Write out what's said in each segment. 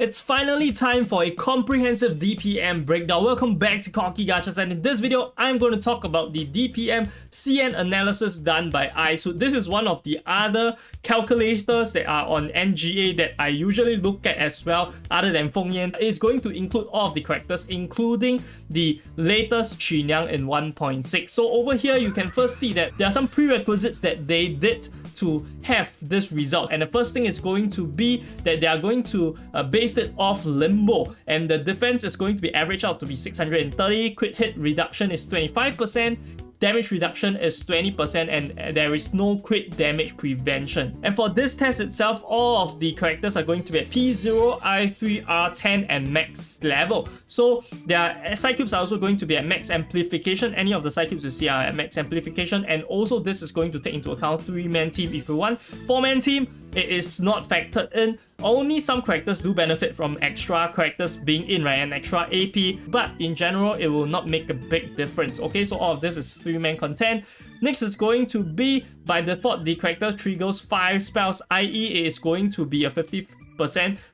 It's finally time for a comprehensive DPM breakdown. Welcome back to Cocky Gachas, and in this video, I'm going to talk about the DPM CN analysis done by iSuit. This is one of the other calculators that are on NGA that I usually look at as well, other than Feng Yan. It's going to include all of the characters, including the latest Qingyang in 1.6. So over here, you can first see that there are some prerequisites that they did to have this result, and the first thing is going to be that they are going to base it off limbo, and the defense is going to be averaged out to be 630, crit hit reduction is 25%, damage reduction is 20%, and there is no crit damage prevention. And for this test itself, all of the characters are going to be at P0, I3, R10 and max level. So their Psycubes are also going to be at max amplification. Any of the Psycubes you see are at max amplification, and also this is going to take into account 3-man team. If you want 4-man team, it is not factored in. Only some characters do benefit from extra characters being in, right, and extra AP, but in general, it will not make a big difference. Okay, so all of this is 3-man content. Next is going to be, by default, the character triggers 5 spells, i.e. it is going to be a 50%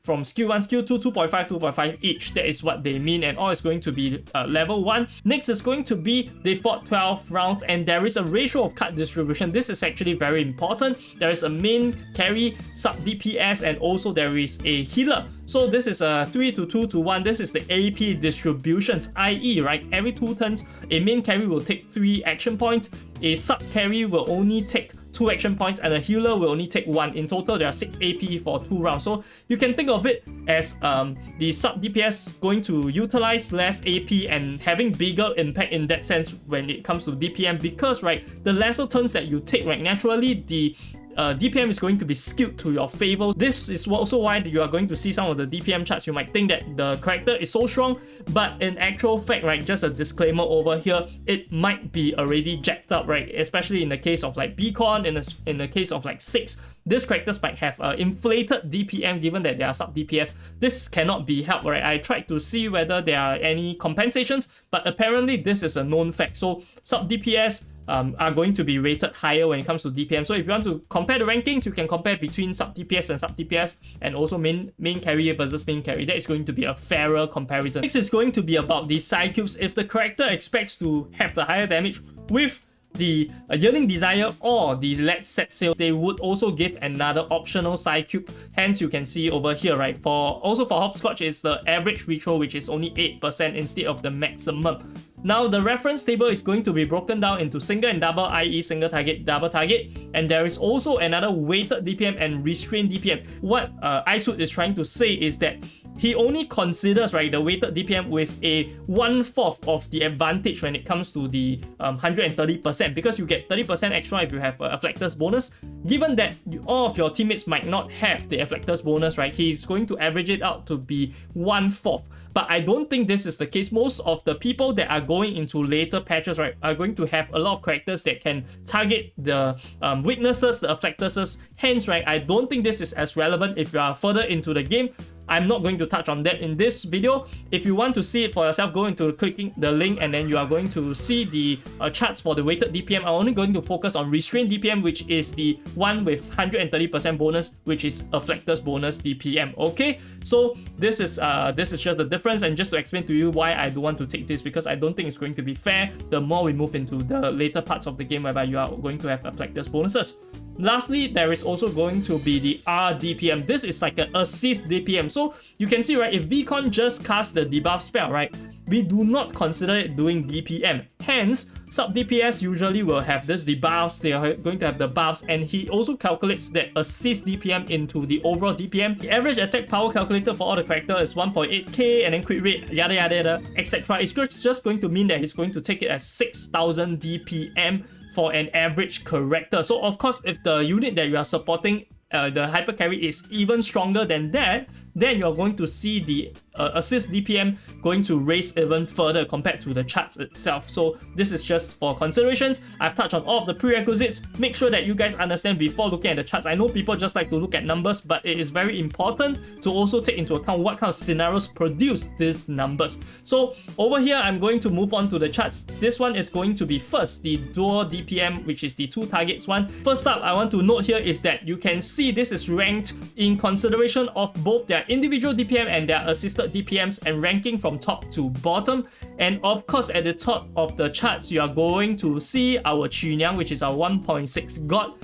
from skill 1, skill 2, 2.5, 2.5 each. That is what they mean, and all is going to be level 1. Next is going to be default 12 rounds, and there is a ratio of card distribution. This is actually very important. There is a main carry, sub DPS, and also there is a healer. So this is a 3 to 2 to 1. This is the AP distributions, i.e. right, every 2 turns, a main carry will take 3 action points, a sub carry will only take 2 action points, and a healer will only take 1. In total, there are 6 AP for 2 rounds. So you can think of it as the sub DPS going to utilize less AP and having bigger impact in that sense when it comes to DPM, because right, the lesser turns that you take, right, naturally the DPM is going to be skewed to your favor. This is also why you are going to see some of the DPM charts. You might think that the character is so strong, but in actual fact, right, just a disclaimer over here, it might be already jacked up, right? Especially in the case of like Beacon, in the case of like 6, these characters might have inflated DPM given that they are sub DPS. This cannot be helped, right? I tried to see whether there are any compensations, but apparently this is a known fact. So sub DPS are going to be rated higher when it comes to DPM. So if you want to compare the rankings, you can compare between sub DPS and sub DPS, and also main carry versus main carry. That is going to be a fairer comparison. Next is going to be about the Psycubes. If the character expects to have the higher damage with the Yearning Desire or the Let's Set Sail, they would also give another optional Psycube. Hence, you can see over here, right, for Hopscotch, it's the average retro, which is only 8% instead of the maximum. Now, the reference table is going to be broken down into single and double, i.e. single target, double target, and there is also another weighted DPM and restrained DPM. What iSuit is trying to say is that he only considers, right, the weighted DPM with a 1/4 of the advantage when it comes to the 130%, because you get 30% extra if you have a Afflectus bonus. Given that all of your teammates might not have the Afflectus bonus, right, he's going to average it out to be 1/4. But I don't think this is the case. Most of the people that are going into later patches, right, are going to have a lot of characters that can target the weaknesses, the Afflectuses. Hence, right, I don't think this is as relevant if you are further into the game. I'm not going to touch on that in this video. If you want to see it for yourself, go into clicking the link, and then you are going to see the charts for the weighted DPM. I'm only going to focus on restrained DPM, which is the one with 130% bonus, which is Afflectus bonus DPM. Okay, so this is just the difference, and just to explain to you why I don't want to take this, because I don't think it's going to be fair the more we move into the later parts of the game whereby you are going to have Afflectus bonuses. Lastly, there is also going to be the R DPM. This is like an assist DPM. So you can see, right, if Beacon just casts the debuff spell, right, we do not consider it doing DPM. Hence, sub DPS usually will have this debuffs, they are going to have the buffs, and he also calculates that assist DPM into the overall DPM. The average attack power calculator for all the characters is 1.8k, and then crit rate, yada yada yada, etc. It's just going to mean that he's going to take it as 6,000 DPM for an average character. So of course, if the unit that you are supporting, the hyper carry, is even stronger than that, then you're going to see the assist DPM going to raise even further compared to the charts itself. So this is just for considerations. I've touched on all of the prerequisites. Make sure that you guys understand before looking at the charts. I know people just like to look at numbers, but it is very important to also take into account what kind of scenarios produce these numbers. So over here, I'm going to move on to the charts. This one is going to be first, the dual DPM, which is the 2 targets one. First up, I want to note here is that you can see this is ranked in consideration of both their their individual DPM and their assisted DPMs and ranking from top to bottom. And of course, at the top of the charts, you are going to see our Quniang, which is our 1.6 god.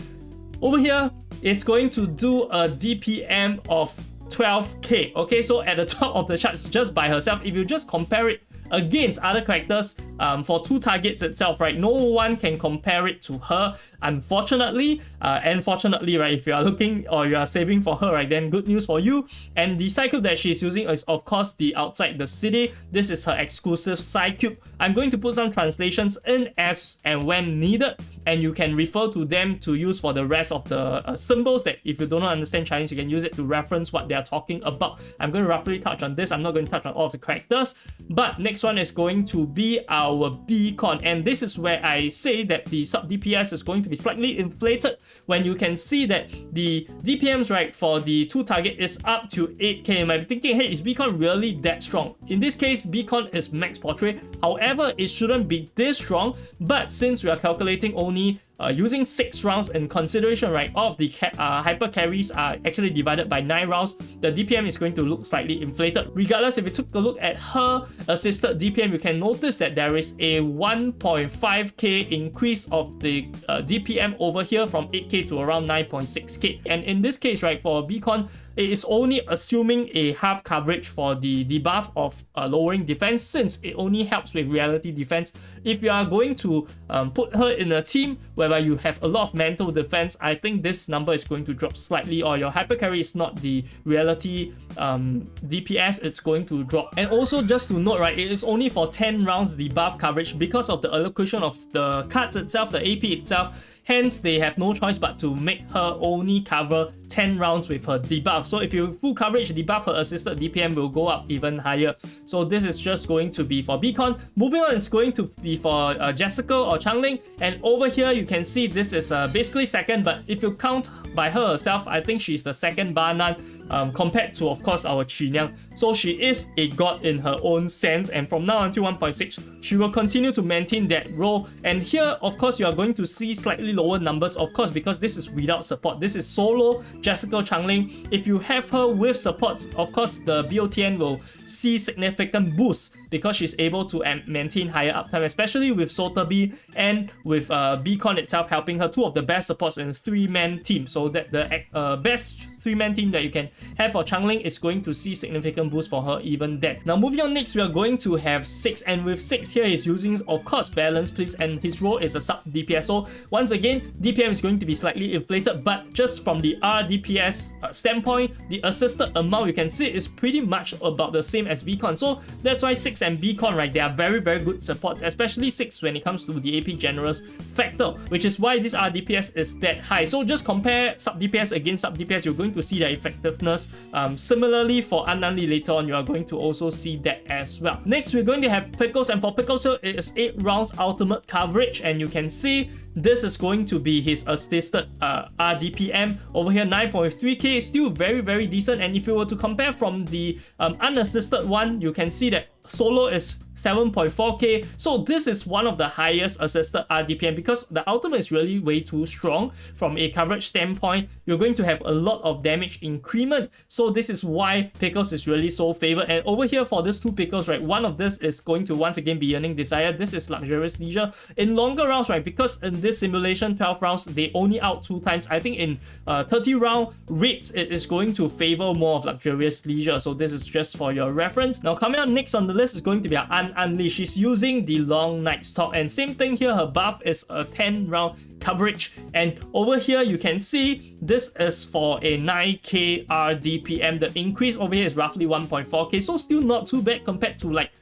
Over here, it's going to do a DPM of 12k. Okay, so at the top of the charts just by herself, if you just compare it against other characters for 2 targets itself, right, no one can compare it to her, unfortunately. And fortunately, right, if you are looking or you are saving for her, right, then good news for you. And the Psycube that she's using is of course the Outside the City. This is her exclusive Psycube. I'm going to put some translations in as and when needed, and you can refer to them to use for the rest of the symbols that if you don't understand Chinese, you can use it to reference what they are talking about. I'm going to roughly touch on this. I'm not going to touch on all of the characters. But next one is going to be our Beacon, and this is where I say that the sub DPS is going to be slightly inflated when you can see that the DPMs, right, for the 2 target is up to 8k. You might be thinking, hey, is Beacon really that strong? In this case, Beacon is max portrait. However, it shouldn't be this strong, but since we are calculating only using 6 rounds in consideration, right, all of the hyper carries are actually divided by 9 rounds, the DPM is going to look slightly inflated. Regardless, if you took a look at her assisted DPM, you can notice that there is a 1.5k increase of the DPM over here from 8k to around 9.6k. And in this case, right, for Beacon, it is only assuming a half coverage for the debuff of lowering defense, since it only helps with reality defense. If you are going to put her in a team whereby you have a lot of mental defense, I think this number is going to drop slightly, or your hyper carry is not the reality DPS, it's going to drop. And also just to note, right, it is only for 10 rounds debuff coverage because of the allocation of the cards itself, the AP itself. Hence, they have no choice but to make her only cover 10 rounds with her debuff. So if you full coverage debuff, her assisted DPM will go up even higher. So this is just going to be for Beacon. Moving on, it's going to be for Jessica or Changling. And over here, you can see this is basically second, but if you count by her herself, I think she's the second bar none. Compared to, of course, our Quniang. So she is a god in her own sense, and from now until 1.6, she will continue to maintain that role. And here, of course, you are going to see slightly lower numbers, of course, because this is without support. This is solo Jessica Changling. If you have her with supports, of course, the BOTN will see significant boost because she's able to maintain higher uptime, especially with Sotheby and with Beacon itself helping her, 2 of the best supports in 3-man team. So that the best 3-man team that you can have for Changling is going to see significant boost for her even then. Now moving on, next we are going to have 6, and with 6 here he's using, of course, Balance Please, and his role is a sub DPS. So once again, DPM is going to be slightly inflated, but just from the RDPS standpoint, the assisted amount you can see is pretty much about the same as Beacon. So that's why 6 and Beacon, right, they are very, very good supports, especially 6 when it comes to the AP generous factor, which is why this RDPS is that high. So just compare sub DPS against sub DPS, you're going to see their effectiveness. Similarly for Ananli later on, you are going to also see that as well. Next, we're going to have Pickles, and for Pickles here, it is 8 rounds ultimate coverage, and you can see this is going to be his assisted RDPM. Over here, 9.3k, still very, very decent. And if you were to compare from the unassisted one, you can see that solo is 7.4k. So this is one of the highest assisted RDPM because the ultimate is really way too strong. From a coverage standpoint, you're going to have a lot of damage increment. So this is why Pickles is really so favored. And over here for these 2 Pickles, right, one of this is going to once again be Yearning Desire. This is Luxurious Leisure. In longer rounds, right, because in this simulation 12 rounds, they only out 2 times. I think in 30 round rates, it is going to favor more of Luxurious Leisure. So this is just for your reference. Now coming up next on the list is going to be our Unleash. She's using the Long Night Stalk, and same thing here, her buff is a 10 round coverage. And over here you can see this is for a 9k RDPM. The increase over here is roughly 1.4k, so still not too bad compared to like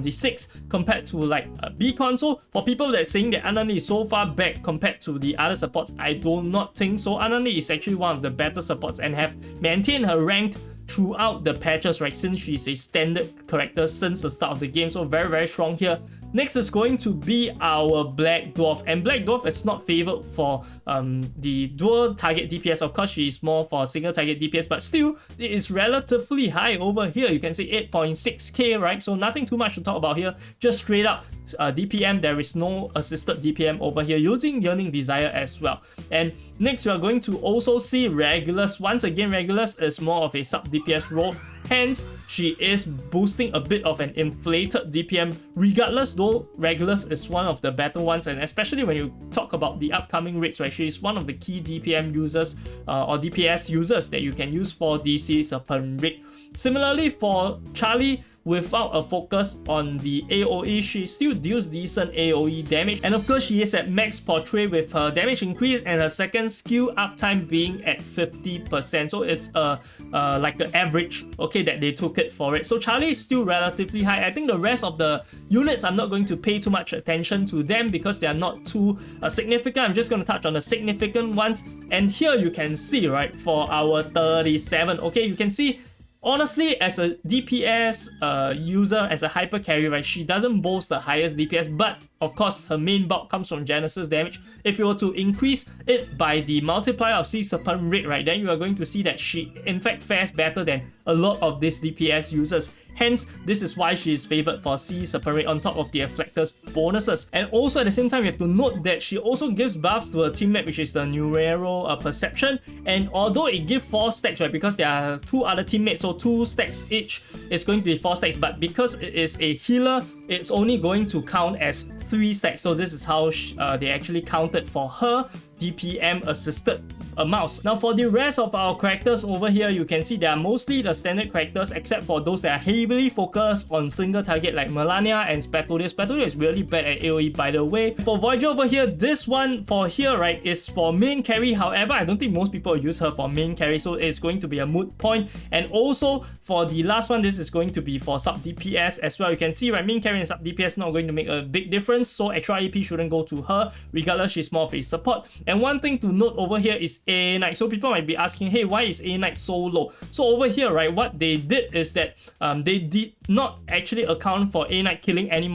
the 6 compared to like Beacon. So for people that are saying that Anani is so far back compared to the other supports, I do not think so. Anani is actually one of the better supports and have maintained her rank throughout the patches, right, since she's a standard character since the start of the game. So very, very strong here. Next is going to be our Black Dwarf, and Black Dwarf is not favored for the dual target DPS. Of course, she is more for single target DPS, but still it is relatively high over here. You can see 8.6k, right? So nothing too much to talk about here, just straight up DPM. There is no assisted DPM over here using Yearning Desire as well. And next we are going to also see Regulus. Once again, Regulus is more of a sub DPS role. Hence, she is boosting a bit of an inflated DPM regardless, though Regulus is one of the better ones, and especially when you talk about the upcoming raids, right, she is one of the key DPM users or DPS users that you can use for DC Serpent Raid. Similarly for Charlie, without a focus on the AoE, she still deals decent AoE damage, and of course she is at max portrait with her damage increase and her second skill uptime being at 50%, so it's like the average, okay, that they took it for it. So Charlie is still relatively high. I think the rest of the units, I'm not going to pay too much attention to them because they are not too significant. I'm just going to touch on the significant ones, and here you can see, right, for our 37, okay, you can see honestly, as a DPS user, as a hyper carry, right, she doesn't boast the highest DPS, but of course her main bulk comes from Genesis damage. If you were to increase it by the multiplier of Sea Serpent Raid, right, then you are going to see that she in fact fares better than a lot of these DPS users. Hence, this is why she is favored for Sea Serpent Raid on top of the Afflictor's bonuses. And also at the same time, you have to note that she also gives buffs to her teammate, which is the Neuro Perception. And although it gives 4 stacks, right, because there are 2 other teammates, so 2 stacks each, it's going to be 4 stacks. But because it is a healer, it's only going to count as 3 stacks. So this is how they actually counted for her DPM assisted mouse. Now for the rest of our characters over here, you can see they are mostly the standard characters except for those that are heavily focused on single target like Melania and Spatolia. Spatolia is really bad at AoE, by the way. For Voyager over here, this one for here, right, is for main carry. However, I don't think most people use her for main carry, so it's going to be a moot point. And also for the last one, this is going to be for sub DPS as well. You can see, right, main carry and sub DPS not going to make a big difference, so extra AP shouldn't go to her regardless. She's more of a support. And one thing to note over here is A Knight. So people might be asking, hey, why is A Knight so low? So over here, right, what they did is that they did not actually account for A Knight killing any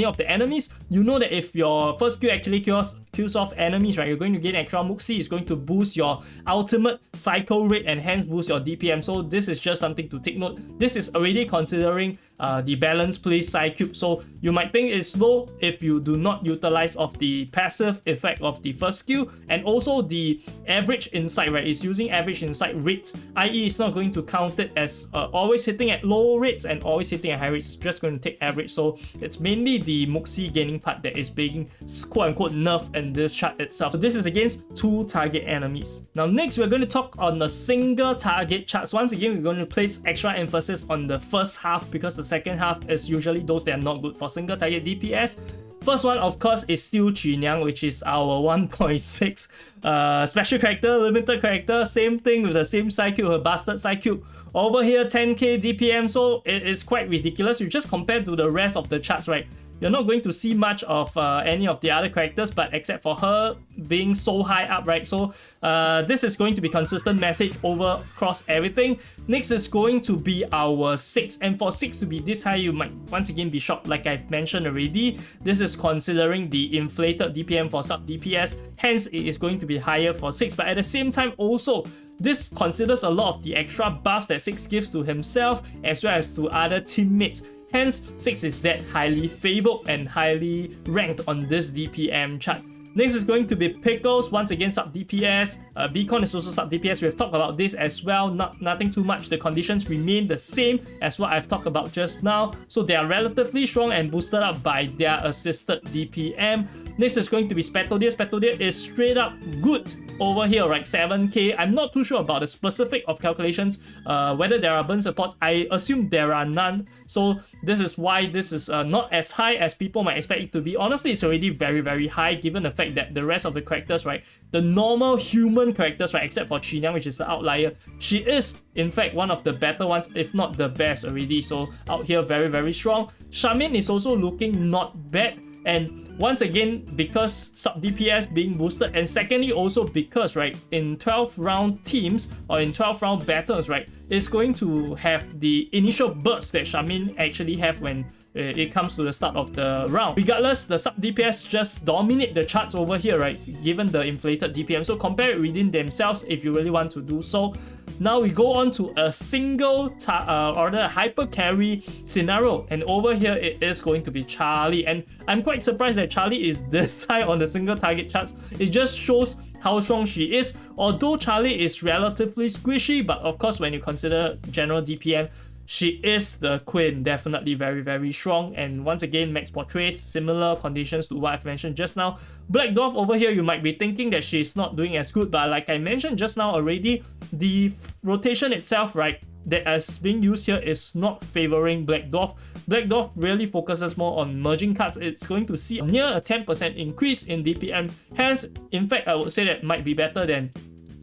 of the enemies. You know that if your first skill actually kills off enemies, right, you're going to gain extra Muxi. It's going to boost your ultimate cycle rate and hence boost your DPM. So this is just something to take note. This is already considering the balance place side cube, so you might think it's low if you do not utilize of the passive effect of the first skill. And also the average insight, right, is using average insight rates, i.e. it's not going to count it as always hitting at low rates and always hitting at high rates. It's just going to take average, so it's mainly the Muxi gaining part that is being quote-unquote nerfed in this chart itself. So this is against 2 target enemies. Now next, we're going to talk on the single target charts. Once again, we're going to place extra emphasis on the first half because the second half is usually those that are not good for single target DPS. First one, of course, is still Chinyang, which is our 1.6 special character, limited character. Same thing with the same side cube, her bastard side cube. Over here, 10k DPM, so it is quite ridiculous. You just compare to the rest of the charts, right? You're not going to see much of any of the other characters, but except for her being so high up, right? So this is going to be consistent message over across everything. Next is going to be our 6, and for 6 to be this high, you might once again be shocked. Like I've mentioned already, this is considering the inflated DPM for sub DPS, hence it is going to be higher for 6. But at the same time also, this considers a lot of the extra buffs that 6 gives to himself as well as to other teammates. Hence, 6 is that highly favored and highly ranked on this DPM chart. Next is going to be Pickles, once again sub DPS. Beacon is also sub DPS. We've talked about this as well. Nothing too much. The conditions remain the same as what I've talked about just now. So they are relatively strong and boosted up by their assisted DPM. Next is going to be Spatodia. Spatodia is straight up good over here, right? 7k. I'm not too sure about the specific of calculations, whether there are burn supports. I assume there are none. So this is why this is not as high as people might expect it to be. Honestly, it's already very, very high given the fact that the rest of the characters, right, the normal human characters, right, except for Chinyang, which is the outlier, she is in fact one of the better ones, if not the best already. So out here, very, very strong. Charmaine is also looking not bad. And once again, because sub DPS being boosted, and secondly also because, right, in 12 round teams or in 12 round battles, right, it's going to have the initial burst that Charmaine actually have when it comes to the start of the round. Regardless, the sub DPS just dominate the charts over here, right, given the inflated DPM. So compare it within themselves if you really want to do so. Now we go on to a single or the hyper carry scenario, and over here it is going to be Charlie. And I'm quite surprised that Charlie is this high on the single target charts. It just shows how strong she is. Although Charlie is relatively squishy, but of course when you consider general DPM, she is the queen, definitely very, very strong. And once again, Max portrays similar conditions to what I've mentioned just now. Black Dwarf over here, you might be thinking that she's not doing as good, but like I mentioned just now already, the rotation itself, right, that is being used here is not favoring Black Dwarf. Black Dwarf really focuses more on merging cards. It's going to see near a 10% increase in DPM. Hence, in fact, I would say that might be better than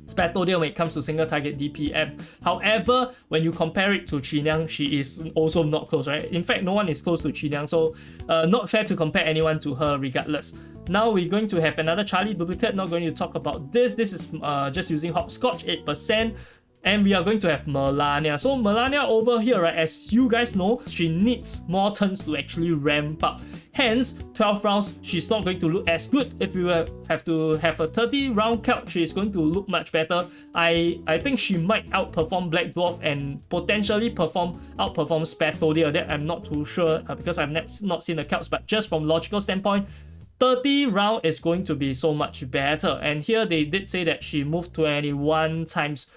Spatodial when it comes to single target DPM. However, when you compare it to Qiniang, she is also not close, right? In fact, no one is close to Qiniang, so not fair to compare anyone to her regardless. Now we're going to have another Charlie duplicate. Not going to talk about this. This is just using Hopscotch, 8%. And we are going to have Melania. So Melania over here, right, as you guys know, she needs more turns to actually ramp up. Hence, 12 rounds, she's not going to look as good. If you have to have a 30 round count, she's going to look much better. I think she might outperform Black Dwarf and potentially outperform Spatodial. That I'm not too sure because I've not seen the counts, but just from logical standpoint, 30 round is going to be so much better. And here they did say that she moved 21 times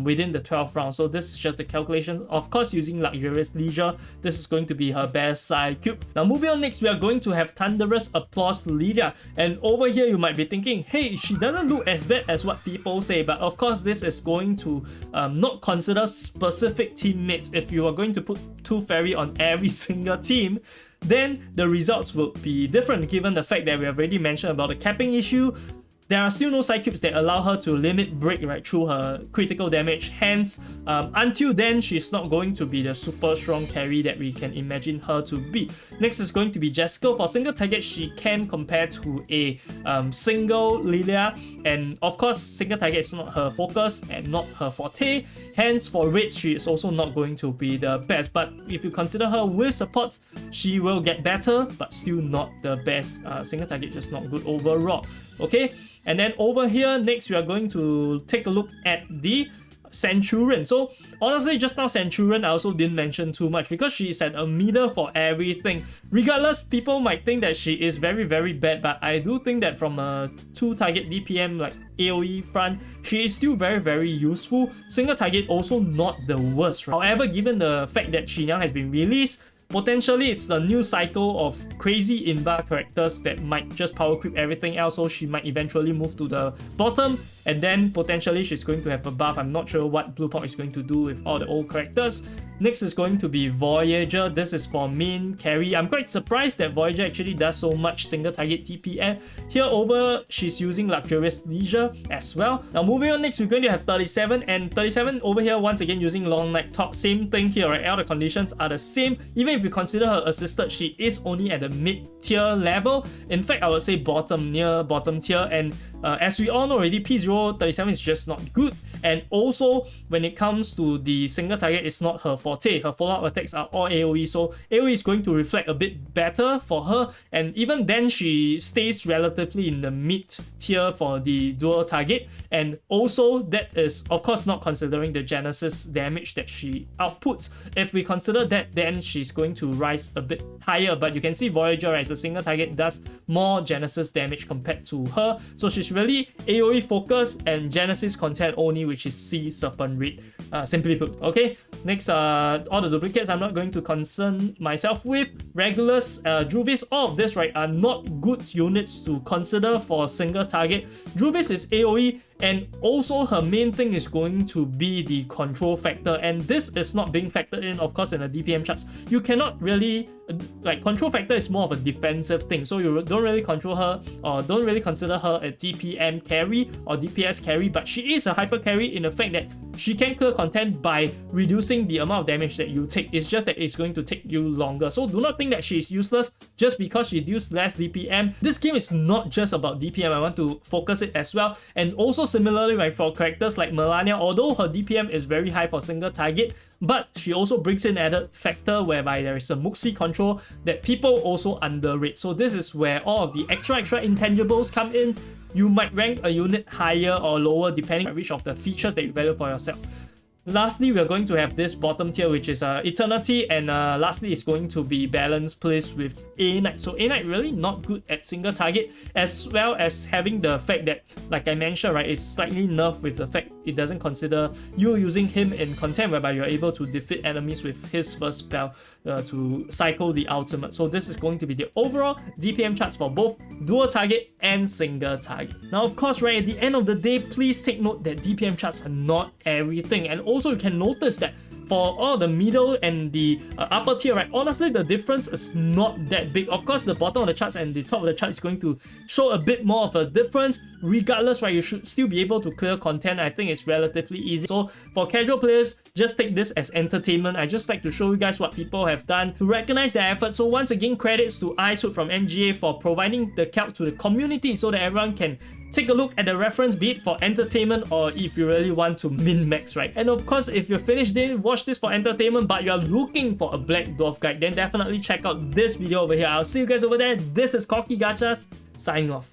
within the 12 rounds. So this is just the calculations. Of course, using Luxurious Leisure, this is going to be her best side cube. Now moving on next, we are going to have Thunderous Applause Lydia. And over here, you might be thinking, hey, she doesn't look as bad as what people say. But of course, this is going to not consider specific teammates. If you are going to put 2 fairy on every single team, then the results will be different given the fact that we have already mentioned about the capping issue. There are still no side cubes that allow her to limit break right through her critical damage. Hence, until then, she's not going to be the super strong carry that we can imagine her to be. Next is going to be Jessica. For single target, she can compare to a single Lilia. And of course, single target is not her focus and not her forte. Hence, for raids, she is also not going to be the best. But if you consider her with support, she will get better, but still not the best. Single target just not good overall. Okay? And then over here, next we are going to take a look at the Centurion. So honestly, just now Centurion I also didn't mention too much because she is at a middle for everything. Regardless, people might think that she is very, very bad, but I do think that from a 2 target DPM like AoE front, she is still very, very useful. Single target also not the worst, right? However, given the fact that Qiniang has been released, potentially it's the new cycle of crazy inbar characters that might just power creep everything else, so she might eventually move to the bottom, and then potentially she's going to have a buff. I'm not sure what Blue Pop is going to do with all the old characters. Next is going to be Voyager. This is for main carry. I'm quite surprised that Voyager actually does so much single target TPM. Here over, she's using Luxurious Leisure as well. Now moving on next, we're going to have 37, and 37 over here once again using Long Night Talk. Same thing here, right? All the conditions are the same. Even if you consider her assisted, she is only at the mid-tier level. In fact, I would say near bottom tier, and as we all know already, P037 is just not good. And also, when it comes to the single target, it's not her forte. Her follow-up attacks are all AoE, so AoE is going to reflect a bit better for her. And even then, she stays relatively in the mid-tier for the dual target. And also, that is, of course, not considering the Genesis damage that she outputs. If we consider that, then she's going to rise a bit higher. But you can see Voyager as a single target does more Genesis damage compared to her. So she's really AoE focused and Genesis content only, which is Sea Serpent Raid, simply put. Okay, next, all the duplicates I'm not going to concern myself with. Regulars, Druvis, all of this, right, are not good units to consider for single target. Druvis is AoE, and also her main thing is going to be the control factor, and this is not being factored in, of course, in the DPM charts. You cannot really, like, control factor is more of a defensive thing, so you don't really control her or don't really consider her a DPM carry or DPS carry, but she is a hyper carry in the fact that she can clear content by reducing the amount of damage that you take. It's just that it's going to take you longer. So do not think that she is useless just because she deals less DPM. This game is not just about DPM. I want to focus it as well. And also similarly, right, for characters like Melania, although her DPM is very high for single target, but she also brings in added factor whereby there is a Muxi control that people also underrate. So this is where all of the extra intangibles come in. You might rank a unit higher or lower depending on which of the features that you value for yourself. Lastly, we are going to have this bottom tier, which is Eternity, and lastly is going to be Balance Place with A Knight. So A Knight really not good at single target, as well as having the fact that, like I mentioned, right, it's slightly nerfed with the fact it doesn't consider you using him in content, whereby you're able to defeat enemies with his first spell to cycle the ultimate. So this is going to be the overall DPM charts for both dual target and single target. Now, of course, right, at the end of the day, please take note that DPM charts are not everything, and also you can notice that for all the middle and the upper tier, right, honestly, the difference is not that big. Of course, the bottom of the charts and the top of the chart is going to show a bit more of a difference. Regardless, right, you should still be able to clear content. I think it's relatively easy. So for casual players, just take this as entertainment. I just like to show you guys what people have done to recognize their effort. So once again, credits to iShoot from NGA for providing the calc to the community so that everyone can take a look at the reference, be it for entertainment or if you really want to min-max, right? And of course, if you're finished, then watch this for entertainment, but you're looking for a Black Dwarf guide, then definitely check out this video over here. I'll see you guys over there. This is Cocky Gachas, signing off.